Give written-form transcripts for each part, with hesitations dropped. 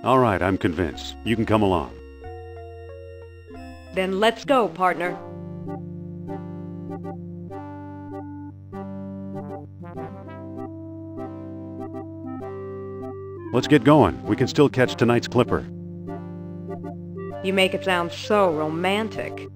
All right, I'm convinced. You can come along. Then let's go, partner. Let's get going. We can still catch tonight's clipper. You make it sound so romantic.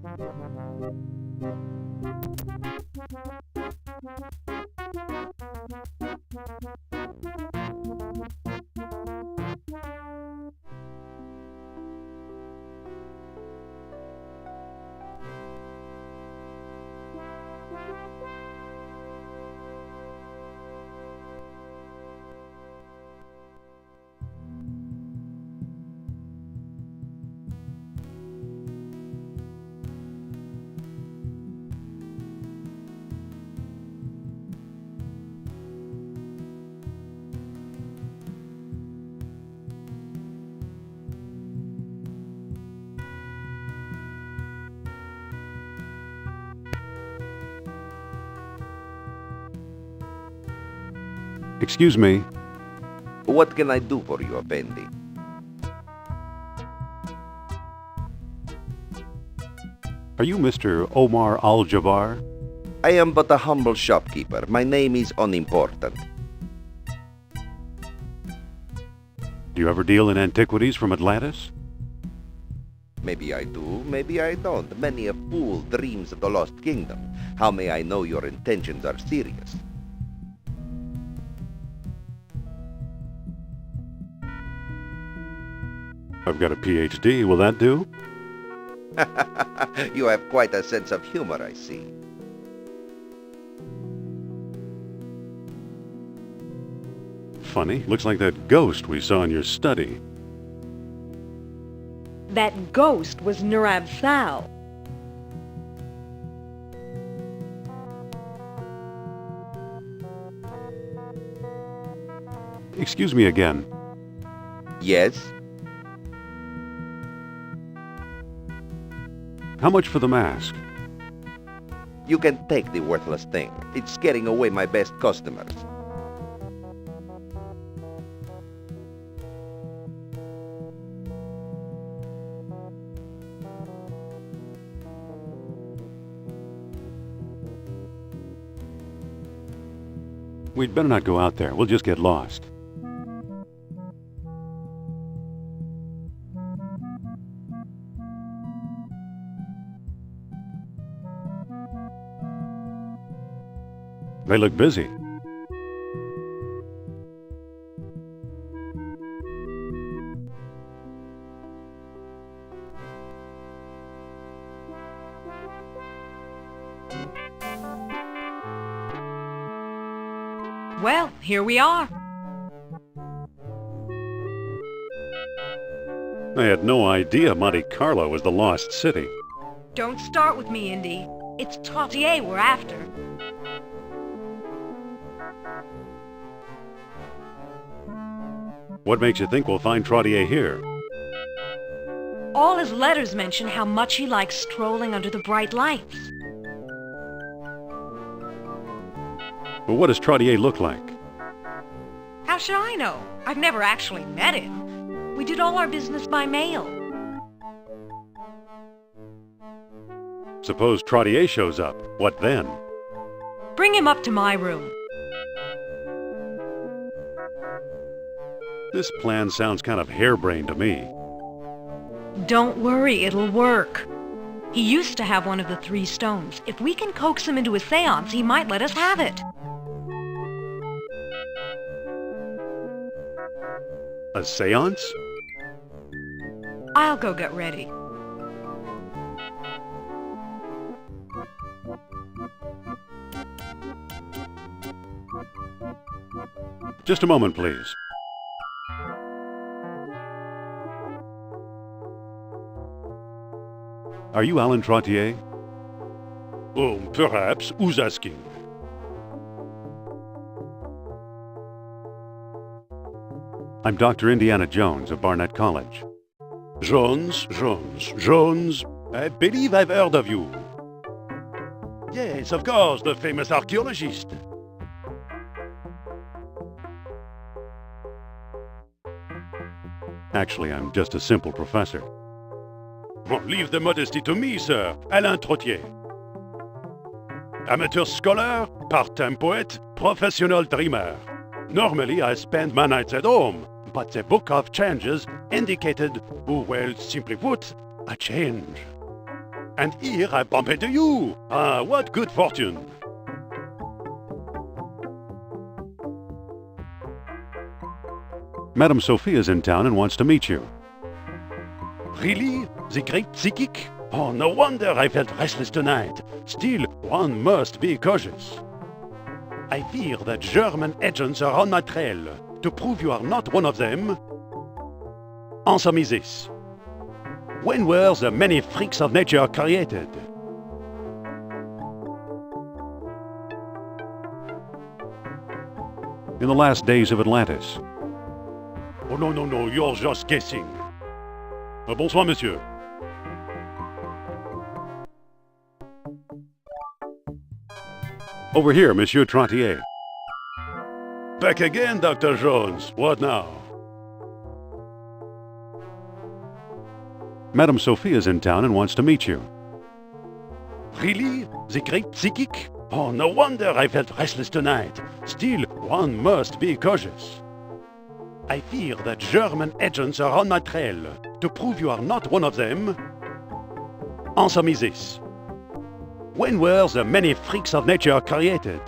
Excuse me. What can I do for you, Effendi? Are you Mr. Omar Al-Jabbar? I am but a humble shopkeeper. My name is unimportant. Do you ever deal in antiquities from Atlantis? Maybe I do, maybe I don't. Many a fool dreams of the lost kingdom. How may I know your intentions are serious? I've got a PhD. Will that do? You have quite a sense of humor, I see. Funny. Looks like that ghost we saw in your study. That ghost was Nurab Sal. Excuse me again. Yes? How much for the mask? You can take the worthless thing. It's scaring away my best customers. We'd better not go out there. We'll just get lost. They look busy. Well, here we are. I had no idea Monte Carlo was the lost city. Don't start with me, Indy. It's Trottier we're after. What makes you think we'll find Trottier here? All his letters mention how much he likes strolling under the bright lights. But what does Trottier look like? How should I know? I've never actually met him. We did all our business by mail. Suppose Trottier shows up. What then? Bring him up to my room. This plan sounds kind of harebrained to me. Don't worry, it'll work. He used to have one of the 3 stones. If we can coax him into a seance, he might let us have it. A seance? I'll go get ready. Just a moment, please. Are you Alan Trottier? Oh, perhaps. Who's asking? I'm Dr. Indiana Jones of Barnett College. Jones. I believe I've heard of you. Yes, of course, the famous archaeologist. Actually, I'm just a simple professor. Oh, leave the modesty to me, sir. Alain Trottier. Amateur scholar, part-time poet, professional dreamer. Normally, I spend my nights at home, but the book of changes indicated, well, simply put, a change. And here I bump into you. Ah, what good fortune. Madame Sophia's in town and wants to meet you. Really? The great psychic? Oh, no wonder I felt restless tonight. Still, one must be cautious. I fear that German agents are on my trail. To prove you are not one of them, answer me this. When were the many freaks of nature created? In the last days of Atlantis. Oh, no, you're just guessing. Bonsoir, monsieur. Over here, Monsieur Trottier. Back again, Dr. Jones. What now? Madame Sophia's in town and wants to meet you. Really? The great psychic? Oh, no wonder I felt restless tonight. Still, one must be cautious. I fear that German agents are on my trail. To prove you are not one of them, answer me this. When were the many freaks of nature created?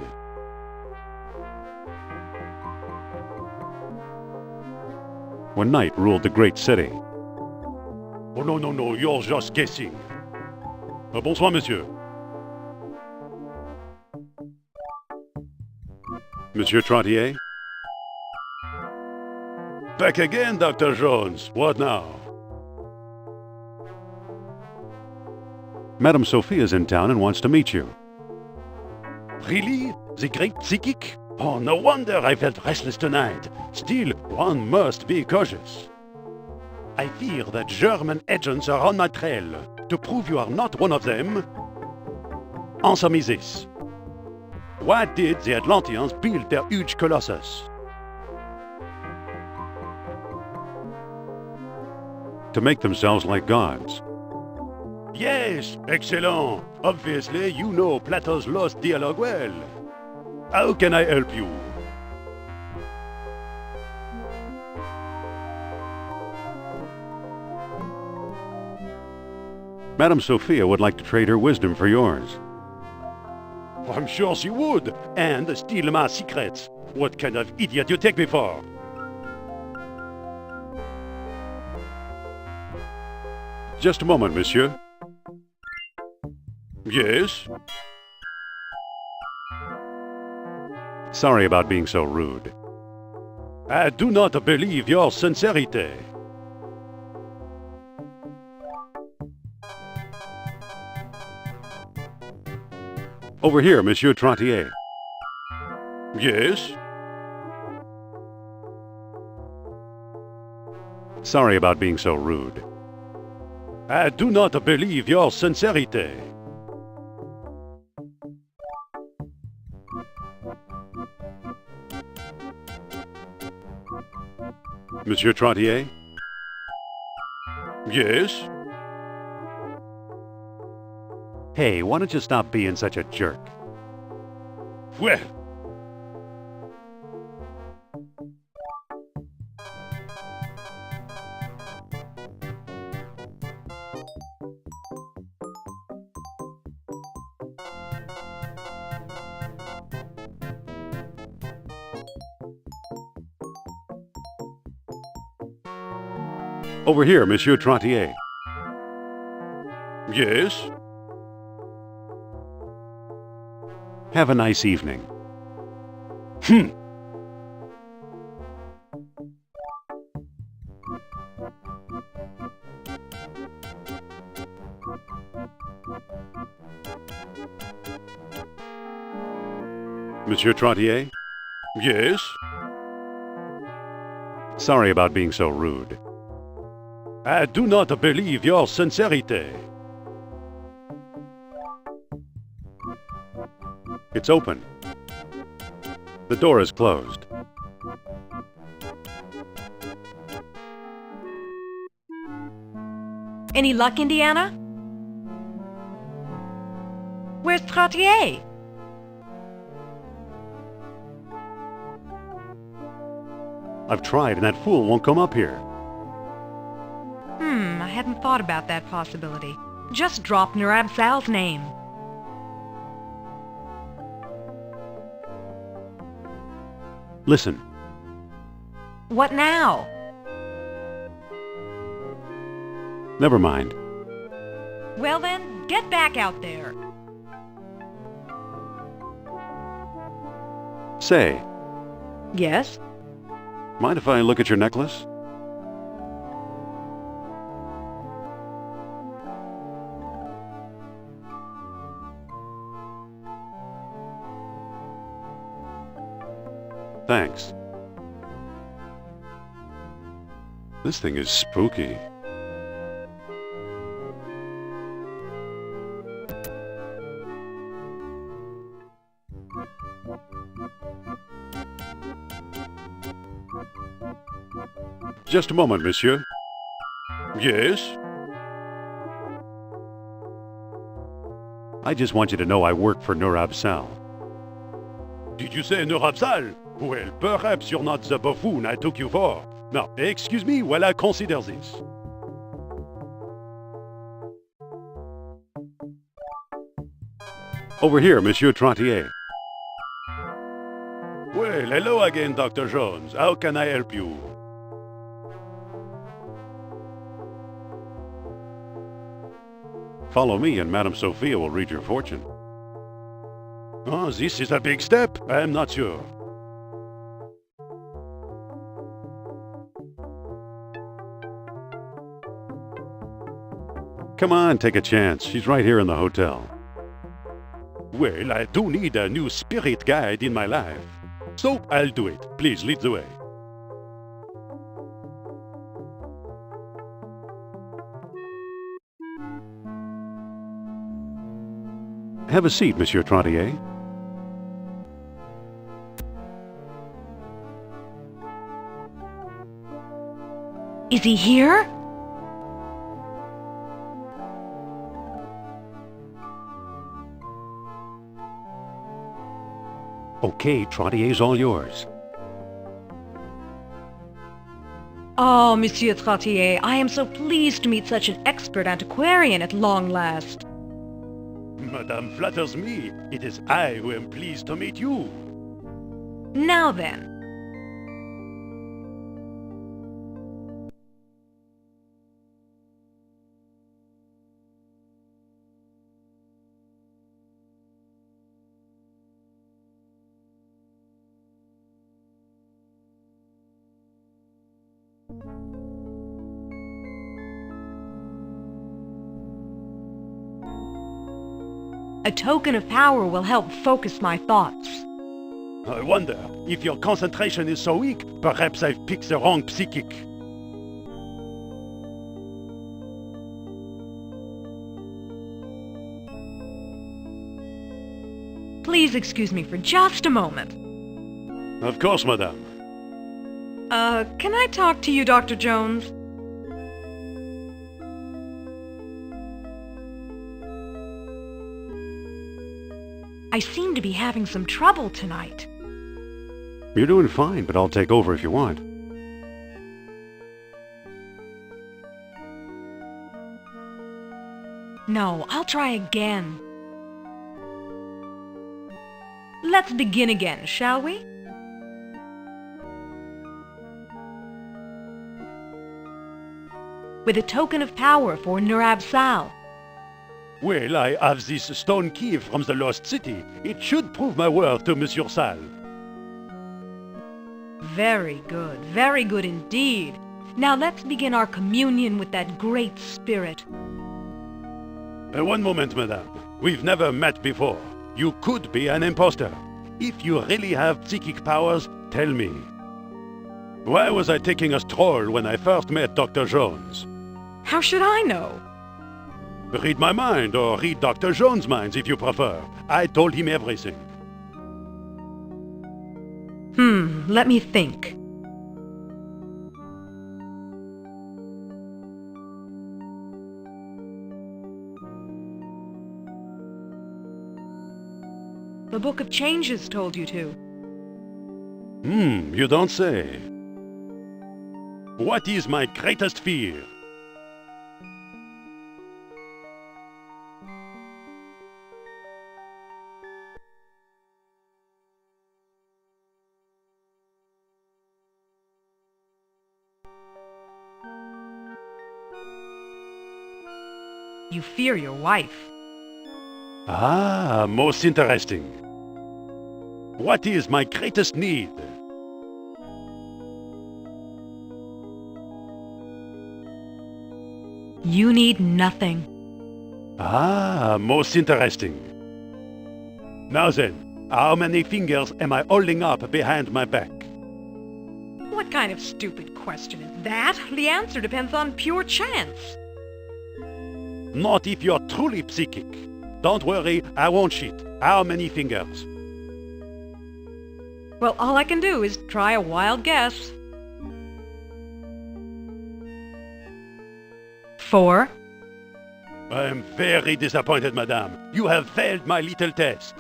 When night ruled the great city. Oh, no, you're just guessing. Bonsoir, monsieur. Monsieur Trottier? Back again, Dr. Jones. What now? Madame Sophia's in town and wants to meet you. Really? The great psychic? Oh, no wonder I felt restless tonight. Still, one must be cautious. I fear that German agents are on my trail. To prove you are not one of them, answer me this. Why did the Atlanteans build their huge colossus? To make themselves like gods. Yes, excellent. Obviously, you know Plato's lost dialogue well. How can I help you? Madame Sophia would like to trade her wisdom for yours. I'm sure she would, and steal my secrets. What kind of idiot you take me for? Just a moment, monsieur. Yes? Sorry about being so rude. I do not believe your sincerity. Over here, Monsieur Trottier. Yes? Sorry about being so rude. I do not believe your sincerity. Monsieur Trottier? Yes? Hey, why don't you stop being such a jerk? Well, Over here, Monsieur Trottier. yes? Have a nice evening. Monsieur Trottier? Yes? Sorry about being so rude. I do not believe your sincerity. It's open. The door is closed. Any luck, Indiana? Where's Trottier? I've tried, and that fool won't come up here. I hadn't thought about that possibility. Just drop Nurab Sal's name. Listen, What now? never mind. Well then, get back out there. Say, Yes? mind if I look at your necklace? Thanks. This thing is spooky. Just a moment, monsieur. Yes? I just want you to know I work for Nurab Sal. Did you say Nurabsal? Well, perhaps you're not the buffoon I took you for. Now, excuse me while I consider this. Over here, Monsieur Trottier. Well, hello again, Dr. Jones. How can I help you? Follow me and Madame Sophia will read your fortune. Oh, this is a big step. I'm not sure. Come on, take a chance. She's right here in the hotel. Well, I do need a new spirit guide in my life. So, I'll do it. Please lead the way. Have a seat, Monsieur Trottier. Is he here? Okay, Trottier's all yours. Oh, Monsieur Trottier, I am so pleased to meet such an expert antiquarian at long last. Madame flatters me. It is I who am pleased to meet you. Now then. A token of power will help focus my thoughts. I wonder, if your concentration is so weak, perhaps I've picked the wrong psychic. Please excuse me for just a moment. Of course, madame. Can I talk to you, Dr. Jones? I seem to be having some trouble tonight. You're doing fine, but I'll take over if you want. No, I'll try again. Let's begin again, shall we? With a token of power for Nurab Sal. Well, I have this stone key from the lost city. It should prove my worth to Monsieur Sal. Very good indeed. Now let's begin our communion with that great spirit. One moment, madame. We've never met before. You could be an impostor. If you really have psychic powers, tell me. Why was I taking a stroll when I first met Dr. Jones? How should I know? Read my mind, or read Dr. Jones' minds if you prefer. I told him everything. Let me think. The Book of Changes told you to. You don't say. What is my greatest fear? You fear your wife. Ah, most interesting. What is my greatest need? You need nothing. Ah, most interesting. Now then, how many fingers am I holding up behind my back? What kind of stupid question is that? The answer depends on pure chance. Not if you're truly psychic. Don't worry, I won't cheat. How many fingers? Well, all I can do is try a wild guess. 4. I am very disappointed, madame. You have failed my little test.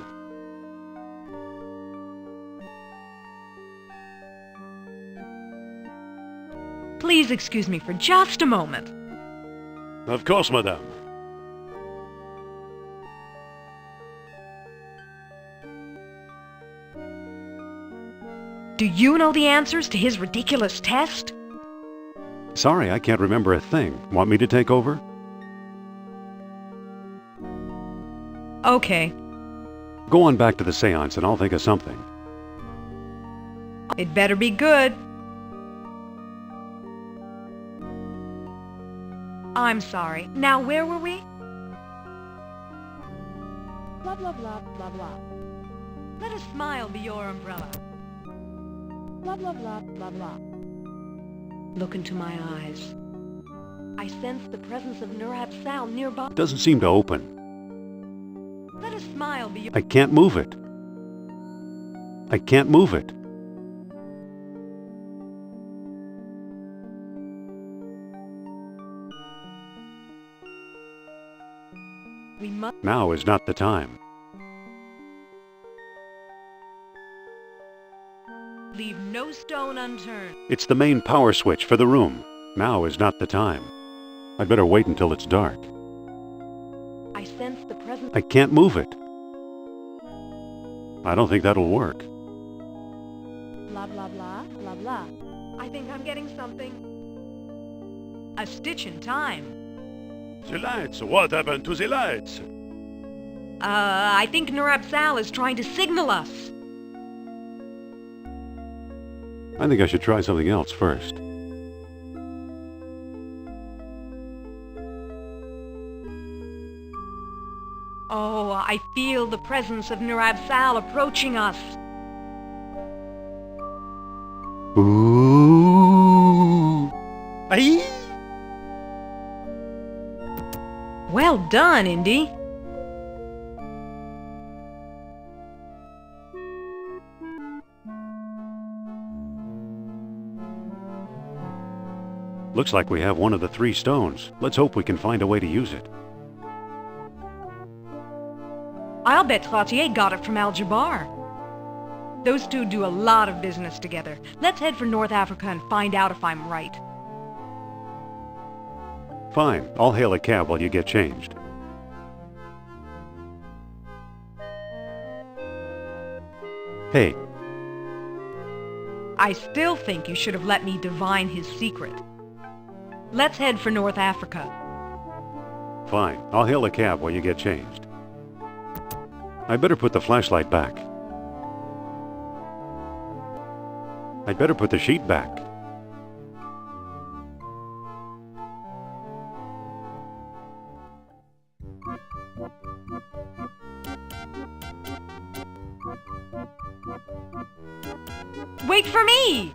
Please excuse me for just a moment. Of course, madame. Do you know the answers to his ridiculous test? Sorry, I can't remember a thing. Want me to take over? Okay. Go on back to the seance and I'll think of something. It better be good. I'm sorry. Now, where were we? Blah, blah, blah, blah, blah. Let a smile be your umbrella. Blah, blah, blah, blah, blah. Look into my eyes. I sense the presence of Nurab Sal nearby. It doesn't seem to open. Let a smile be your... I can't move it. I can't move it. We must... Now is not the time. leave no stone unturned. It's the main power switch for the room. Now is not the time. I'd better wait until it's dark. I sense the presence... I can't move it. I don't think that'll work. Blah, blah, blah, blah, blah. I think I'm getting something. A stitch in time. The lights! What happened to the lights? I think Nurab Sal is trying to signal us. I think I should try something else first. Oh, I feel the presence of Nurab Sal approaching us. Ooh. Aye? Well done, Indy. Looks like we have one of the 3 stones. Let's hope we can find a way to use it. I'll bet Trottier got it from Al-Jabbar. Those two do a lot of business together. Let's head for North Africa and find out if I'm right. Fine. I'll hail a cab while you get changed. Hey, I still think you should have let me divine his secret. Let's head for North Africa. fine. I'll hail a cab while you get changed. I'd better put the flashlight back. I'd better put the sheet back. Wait for me!